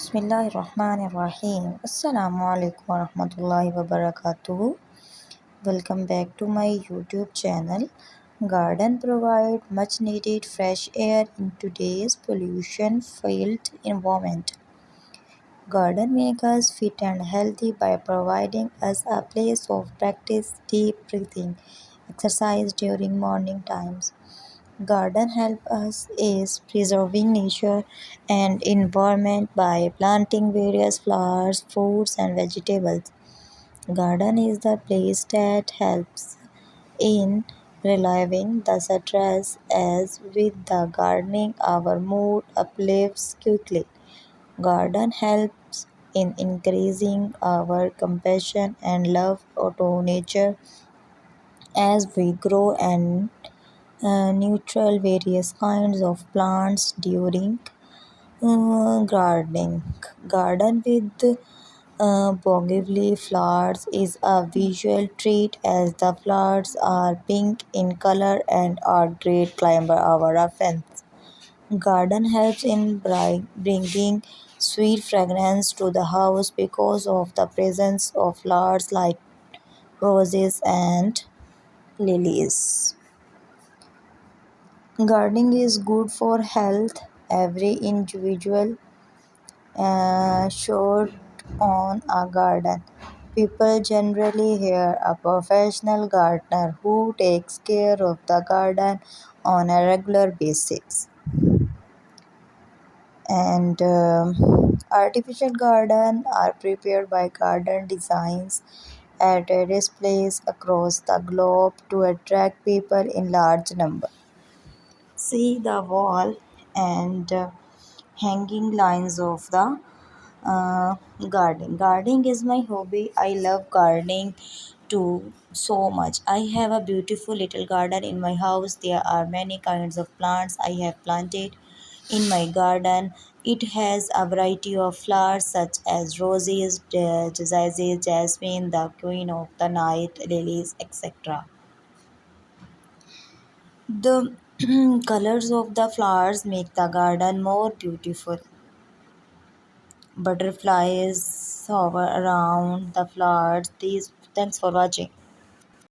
Bismillahirrahmanirrahim. Assalamu alaikum warahmatullahi wabarakatuh. Welcome back to my YouTube channel. Garden provide much needed fresh air in today's pollution filled environment. Garden make us fit and healthy by providing us a place of practice deep breathing exercise during morning times. Garden help us is preserving nature and environment by planting various flowers, fruits and vegetables. Garden is the place that helps in relieving the stress as with the gardening our mood uplifts quickly. Garden helps in increasing our compassion and love to nature as we grow and neutral various kinds of plants during gardening. Garden with bougainvillea flowers is a visual treat as the flowers are pink in color and are great climber over a fence. Garden helps in bringing sweet fragrance to the house because of the presence of flowers like roses and lilies. Gardening is good for health. Every individual should own a garden. People generally hire a professional gardener who takes care of the garden on a regular basis. And artificial garden are prepared by garden designs at various places across the globe to attract people in large number. See the wall and hanging lines of the gardening. Gardening is my hobby. I love gardening too so much. I have a beautiful little garden in my house. There are many kinds of plants I have planted in my garden. It has a variety of flowers such as roses, daisies, jasmine, the queen of the night, lilies, etc. The colors of the flowers make the garden more beautiful. Butterflies hover around the flowers. These thanks for watching.